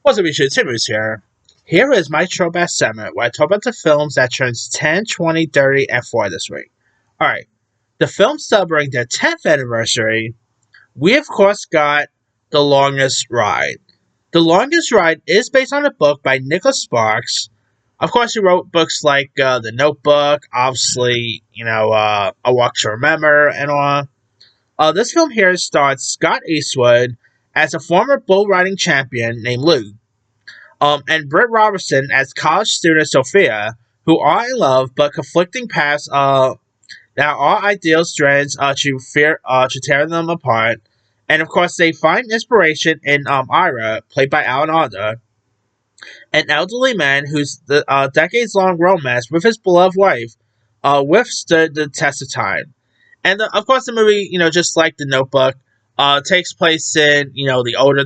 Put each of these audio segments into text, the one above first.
What's up, YouTube? Timmy's here. Here is my Throwback segment where I talk about the films that turns 10, 20, 30, and 40 this week. Alright, the films celebrating their 10th anniversary, we of course got The Longest Ride. The Longest Ride is based on a book by Nicholas Sparks. Of course, he wrote books like The Notebook, obviously, A Walk to Remember, and all. This film here stars Scott Eastwood as a former bull riding champion named Lou. And Britt Robertson as college student Sophia, who are in love but conflicting paths that are ideal strands to tear them apart. And of course, they find inspiration in Ira, played by Alan Alda, an elderly man whose decades-long romance with his beloved wife withstood the test of time. And of course, the movie, just like The Notebook, takes place in the older,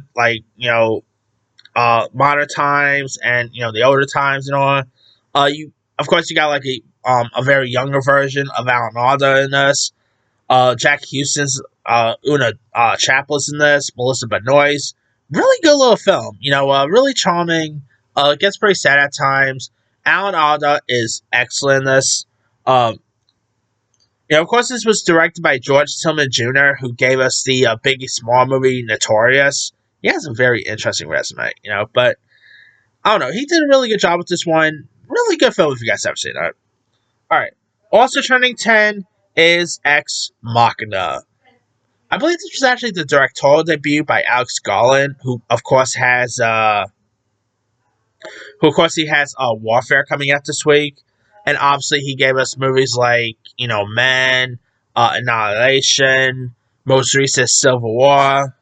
modern times and the older times and all. You of course you got like a very younger version of Alan Alda in this. Jack Houston's Una Chaplis in this. Melissa Benoist. Really good little film. Really charming. It gets pretty sad at times. Alan Alda is excellent in this. Of course, this was directed by George Tillman Jr., who gave us the Biggie Small movie Notorious. He has a very interesting resume, but I don't know. He did a really good job with this one. Really good film if you guys haven't seen it. Alright. Also turning 10 is Ex Machina. I believe this was actually the directorial debut by Alex Garland, who of course he has Warfare coming out this week. And obviously he gave us movies like, Men, Annihilation, most recent Civil War.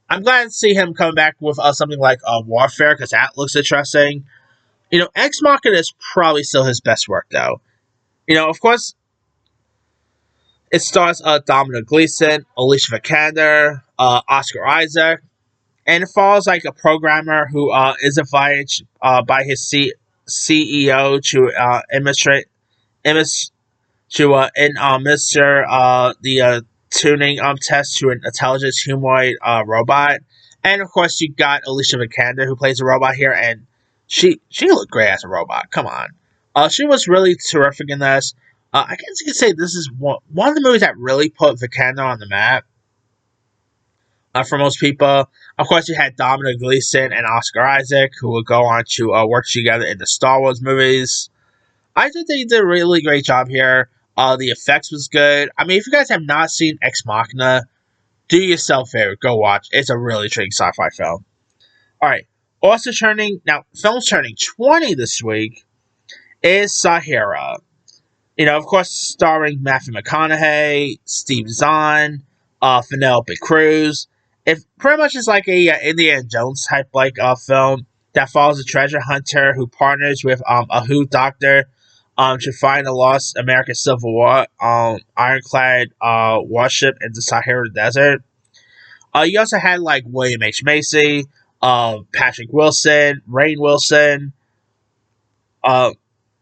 I'm glad to see him come back with something like Warfare, because that looks interesting. Ex Machina is probably still his best work, though. Of course, it stars Dominic Gleeson, Alicia Vikander, Oscar Isaac, and it follows like a programmer who is invited by his CEO to administer the tuning test to an intelligent humanoid robot. And of course you got Alicia Vikander, who plays a robot here, and she looked great as a robot. Come on. She was really terrific in this. I guess you could say this is one of the movies that really put Vikander on the map for most people. Of course, you had Dominic Gleeson and Oscar Isaac, who would go on to work together in the Star Wars movies. I think they did a really great job here. The effects was good. I mean, if you guys have not seen Ex Machina, do yourself a favor. Go watch. It's a really intriguing sci-fi film. Alright. Also films turning 20 this week is Sahara. Of course, starring Matthew McConaughey, Steve Zahn, Penelope Cruz. It pretty much is like a Indiana Jones type film that follows a treasure hunter who partners with a Who doctor to find a lost American Civil War ironclad warship in the Sahara Desert. You also had like William H. Macy, Patrick Wilson, Rainn Wilson. I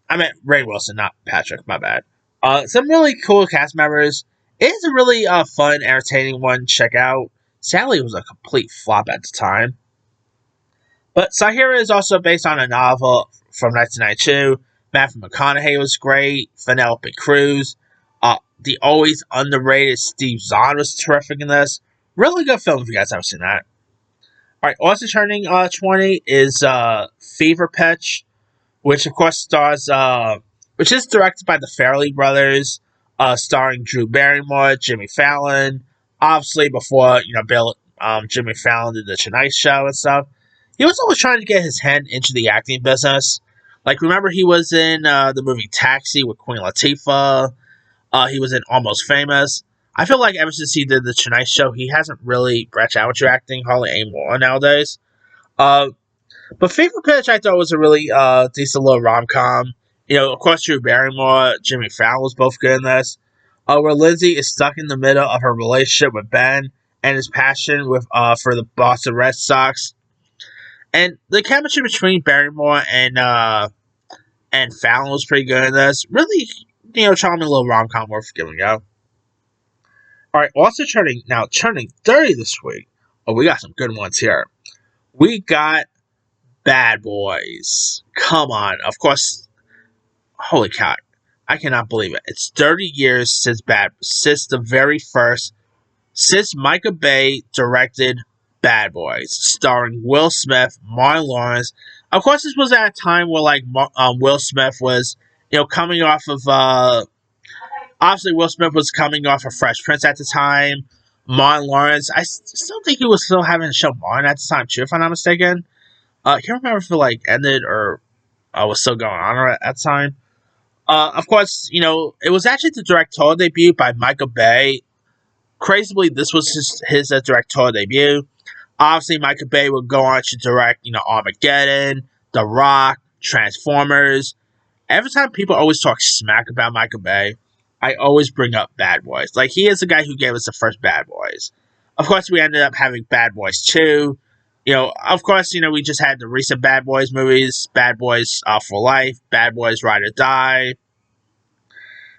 meant Rainn Wilson, not Patrick. My bad. Some really cool cast members. It is a really fun, entertaining one to check out. Sadly, it was a complete flop at the time. But Sahara is also based on a novel from 1992. Matthew McConaughey was great. Penelope Cruz. The always underrated Steve Zahn was terrific in this. Really good film if you guys haven't seen that. Alright, also turning 20 is Fever Pitch, which of course which is directed by the Farrelly brothers, starring Drew Barrymore, Jimmy Fallon. Obviously, before Jimmy Fallon did the Tonight Show and stuff, he was always trying to get his hand into the acting business. Like, remember he was in the movie Taxi with Queen Latifah. He was in Almost Famous. I feel like ever since he did the Tonight Show, he hasn't really branched out into acting hardly anymore nowadays. But Fever Pitch, I thought, was a really decent little rom-com. Of course, Drew Barrymore, Jimmy Fallon was both good in this. Where Lindsay is stuck in the middle of her relationship with Ben and his passion for the Boston Red Sox. And the chemistry between Barrymore and Fallon was pretty good in this. Really, charming little rom-com worth giving a go. Alright, also turning 30 this week. Oh, we got some good ones here. We got Bad Boys. Come on. Of course, holy cow. I cannot believe it. It's 30 years since the very first, since Michael Bay directed Bad Boys, starring Will Smith, Martin Lawrence. Of course, this was at a time where like Will Smith was, coming off of obviously Will Smith was coming off of Fresh Prince at the time. Martin Lawrence, still think he was still having a show Martin at the time too, if I'm not mistaken. I can't remember if it like ended or was still going on at the time. Of course, it was actually the directorial debut by Michael Bay. Crazily, this was his directorial debut. Obviously, Michael Bay would go on to direct, Armageddon, The Rock, Transformers. Every time people always talk smack about Michael Bay, I always bring up Bad Boys. Like, he is the guy who gave us the first Bad Boys. Of course, we ended up having Bad Boys 2. Of course, we just had the recent Bad Boys movies, Bad Boys for Life, Bad Boys Ride or Die.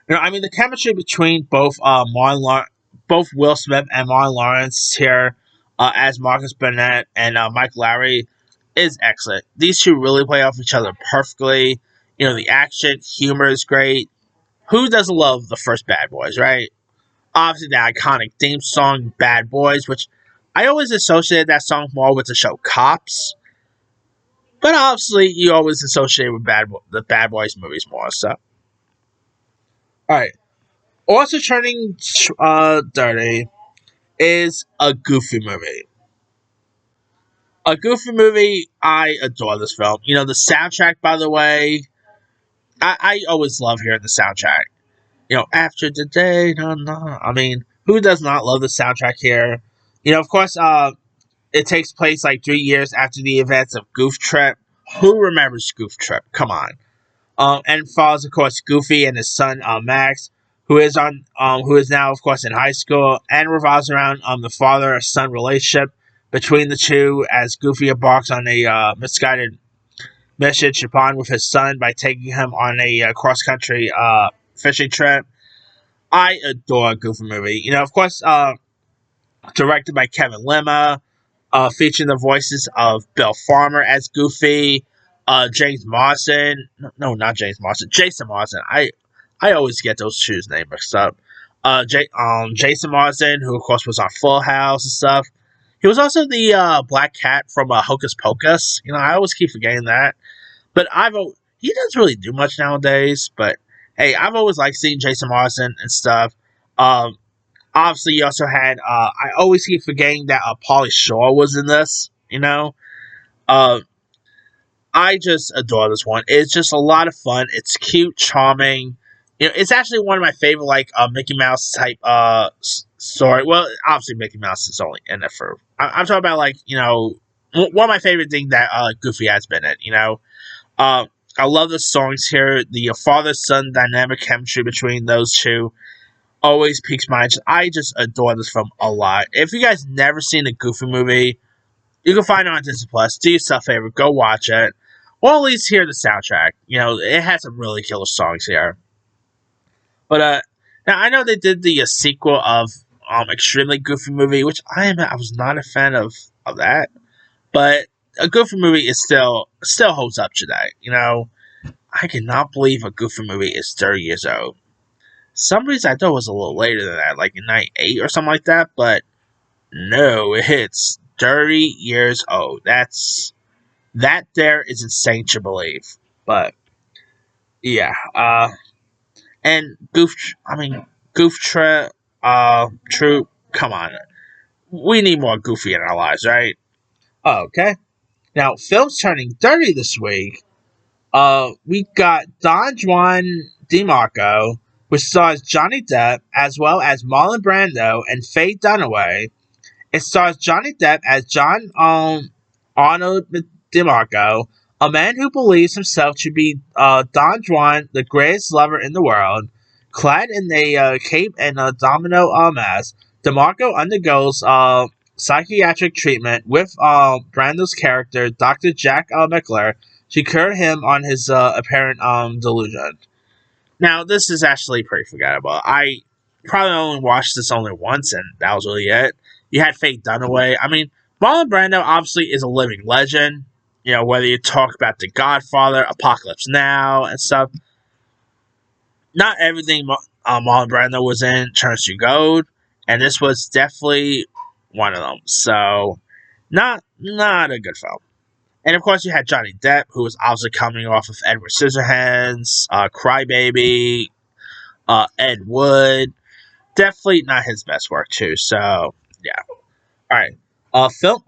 The chemistry between both Will Smith and Martin Lawrence here as Marcus Burnett and Mike Lowry is excellent. These two really play off each other perfectly. The action, humor is great. Who doesn't love the first Bad Boys, right? Obviously, the iconic theme song, Bad Boys, which I always associated that song more with the show Cops. But obviously, you always associate with the Bad Boys movies more, so. Alright. Also turning 30 is a Goofy movie. A Goofy movie, I adore this film. The soundtrack, by the way, I always love hearing the soundtrack. After the day, no, no. Who does not love the soundtrack here? Of course, it takes place like 3 years after the events of Goof Trip. Who remembers Goof Trip? Come on. And follows, of course, Goofy and his son Max, who is now, of course, in high school, and revolves around the father-son relationship between the two as Goofy embarks on a misguided mission to bond with his son by taking him on a cross-country fishing trip. I adore a Goofy movie. Of course, directed by Kevin Lima, featuring the voices of Bill Farmer as Goofy, James Marsden. No, not James Marsden. Jason Marsden. I always get those two names mixed up. Jason Marsden, who of course was on Full House and stuff. He was also the Black Cat from Hocus Pocus. I always keep forgetting that. But he doesn't really do much nowadays. But hey, I've always liked seeing Jason Marsden and stuff. Obviously, you also had. I always keep forgetting that Pauly Shore was in this. I just adore this one. It's just a lot of fun. It's cute, charming. It's actually one of my favorite, like Mickey Mouse type story. Well, obviously Mickey Mouse is only in it for. I'm talking about like one of my favorite things that Goofy has been in. I love the songs here. The father-son dynamic chemistry between those two always piques my interest. I just adore this film a lot. If you guys never seen a Goofy movie, you can find it on Disney Plus. Do yourself a favor, go watch it, or at least hear the soundtrack. It has some really killer songs here. But now I know they did the sequel of Extremely Goofy movie, which I was not a fan of that. But a Goofy movie is still holds up today. I cannot believe a Goofy movie is 30 years old. Some reason I thought it was a little later than that, like in 98 or something like that. But no, it's 30 years old. That there is insane to believe. But yeah, and Goof Trip, Troop, come on. We need more Goofy in our lives, right? Okay. Now, films turning 30 this week. We got Don Juan DeMarco, which stars Johnny Depp, as well as Marlon Brando and Faye Dunaway. It stars Johnny Depp as John Arnold DeMarco, a man who believes himself to be Don Juan, the greatest lover in the world. Clad in a cape and a domino mask, DeMarco undergoes psychiatric treatment with Brando's character, Dr. Jack Meckler, to cure him on his apparent delusion. Now, this is actually pretty forgettable. I probably only watched this only once, and that was really it. You had Faye Dunaway. Marlon Brando obviously is a living legend. whether you talk about The Godfather, Apocalypse Now, and stuff, not everything Marlon Brando was in turns to gold, and this was definitely one of them. So, not a good film. And of course, you had Johnny Depp, who was obviously coming off of Edward Scissorhands, Crybaby, Ed Wood. Definitely not his best work too. So yeah. All right. Film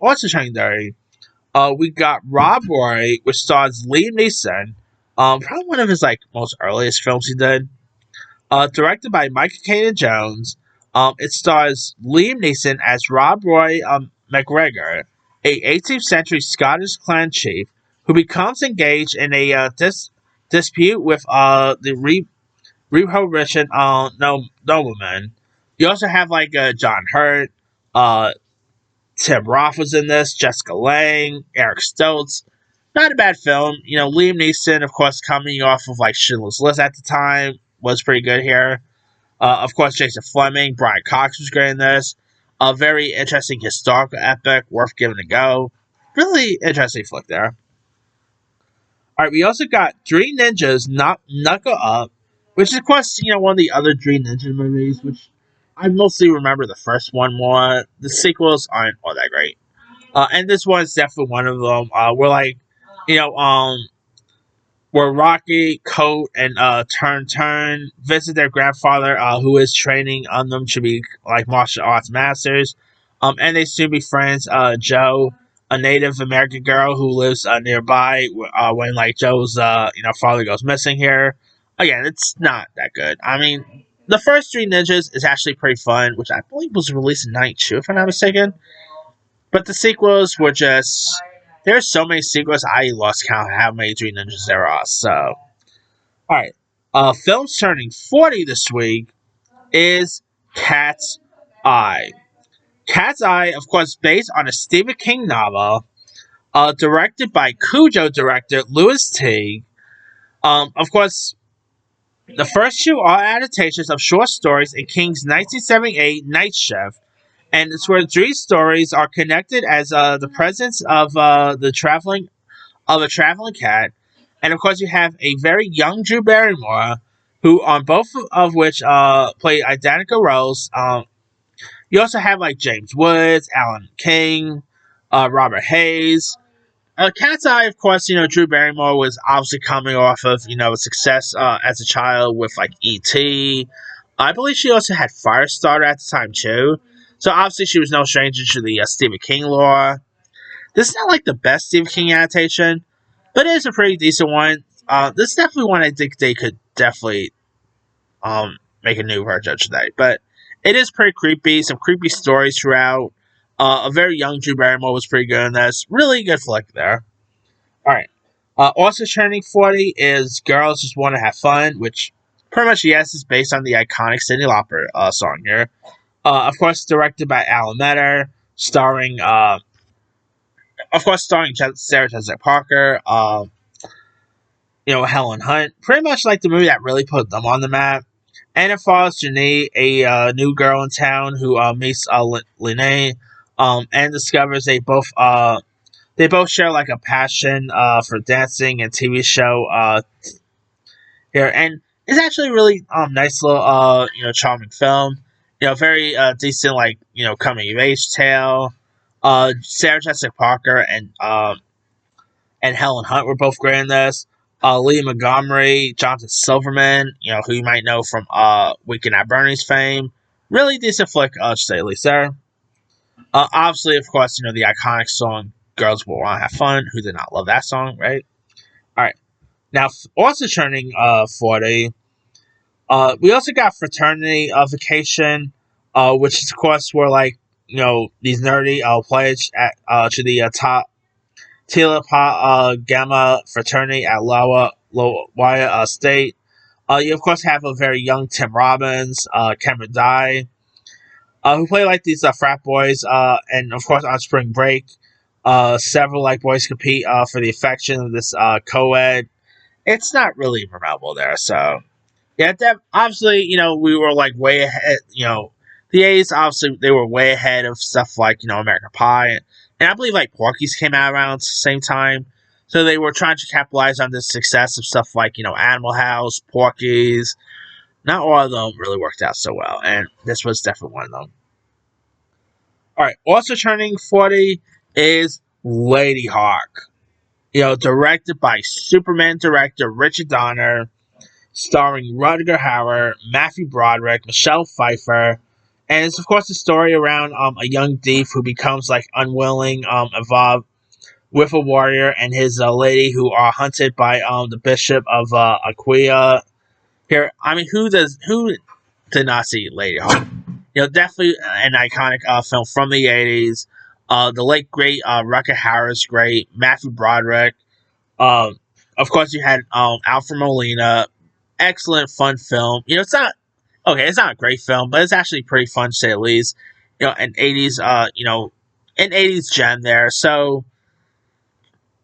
also showing there. We got Rob Roy, which stars Liam Neeson. Probably one of his most earliest films he did. Directed by Michael Caine Jones. It stars Liam Neeson as Rob Roy McGregor, a 18th century Scottish clan chief who becomes engaged in a dispute with the Rehoboam nobleman. You also have John Hurt, uh, Tim Roth was in this, Jessica Lange, Eric Stoltz. Not a bad film. Liam Neeson, of course, coming off of Schindler's List at the time, was pretty good here. Of course, Jason Fleming, Brian Cox was great in this. A very interesting historical epic, worth giving a go. Really interesting flick there. Alright, we also got Three Ninjas Knuckle Up, which is, of course, one of the other Three Ninja movies, which I mostly remember the first one more. The sequels aren't all that great. And this one's definitely one of them. You know, um, where Rocky, Colt, and Turn visit their grandfather, who is training on them to be martial arts masters. And they soon be friends. Joe, a Native American girl who lives nearby, when Joe's father goes missing here. Again, it's not that good. I mean, the first Three Ninjas is actually pretty fun, which I believe was released in '92, if I'm not mistaken. But the sequels were just. There's so many sequels, I lost count how many Three Ninjas there are. So, alright. Films turning 40 this week is Cat's Eye. Cat's Eye, of course, based on a Stephen King novel, directed by Cujo director Louis Teague. Of course, the first two are adaptations of short stories in King's 1978 Night Shift, and it's where three stories are connected as the presence of a traveling cat, and of course you have a very young Drew Barrymore, who on both of which play identical roles. You also have James Woods, Alan King, Robert Hayes. Cat's Eye, of course, Drew Barrymore was obviously coming off of success as a child with E.T. I believe she also had Firestarter at the time too. So obviously she was no stranger to the Stephen King lore. This is not the best Stephen King adaptation, but it is a pretty decent one. This is definitely one I think they could definitely make a new version of today. But it is pretty creepy. Some creepy stories throughout. A very young Drew Barrymore was pretty good in this. Really good flick there. Alright. Also turning 40 is Girls Just Want to Have Fun, which pretty much, yes, is based on the iconic Cyndi Lauper song here. Of course, directed by Alan Metter, starring Sarah Jessica Parker, Helen Hunt. Pretty much the movie that really put them on the map. And it follows Janae, a new girl in town who meets Lene, and discovers they both share a passion for dancing and TV show here. And it's actually a really nice little charming film. Very decent coming of age tale. Sarah Jessica Parker and Helen Hunt were both great in this. Lee Montgomery, Jonathan Silverman, who you might know from Weekend at Bernie's fame. Really decent flick, to say at least there. Obviously, of course, the iconic song Girls Will Want to Have Fun. Who did not love that song, right? Alright. Now, also turning 40, we also got Fraternity Vacation, which is, of course, where, these nerdy pledge to the top Tila Gamma fraternity at Lawaya State. You, of course, have a very young Tim Robbins, Cameron Dye, who play these frat boys, and, of course, on spring break, several boys compete for the affection of this co-ed. It's not really memorable there, so yeah. Obviously, we were way ahead. The A's obviously they were way ahead of stuff American Pie. And I believe like Porky's came out around the same time. So they were trying to capitalize on the success of stuff like, Animal House, Porky's. Not all of them really worked out so well, and this was definitely one of them. Alright, also turning 40 is Ladyhawke. Directed by Superman director Richard Donner, starring Rutger Hauer, Matthew Broderick, Michelle Pfeiffer, and it's of course a story around a young thief who becomes like unwilling involved with a warrior and his lady who are hunted by the bishop of Aquia. Here, I mean, who did not see Ladyhawke? Definitely an iconic film from the '80s. The late great Rutger Hauer is great. Matthew Broderick. Um, of course, you had Alfred Molina. Excellent, fun film. It's not okay. It's not a great film, but it's actually pretty fun to say the least. An '80s, an '80s gem there. So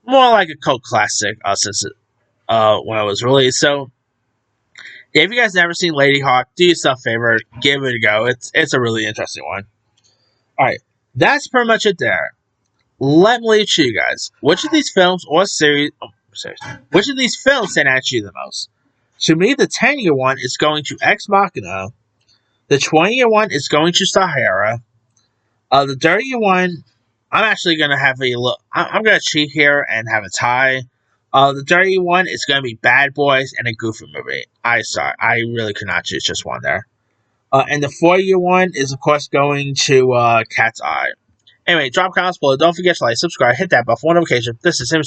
more like a cult classic since when it was released. So yeah, if you guys never seen Ladyhawke, do yourself a favor, give it a go. It's a really interesting one. All right, that's pretty much it there. Let me leave it to you guys. Which of these films or series, which of these films stand out to you the most? To me, the 10-year one is going to Ex Machina. The 20-year one is going to Sahara. The 30-year one, I'm actually gonna have a look. I'm gonna cheat here and have a tie. The 30-year one is gonna be Bad Boys and a Goofy movie. I really could not choose just one there. And the 40-year one is of course going to Cat's Eye. Anyway, drop comments below. Don't forget to like, subscribe, hit that bell for notification. This is Sam.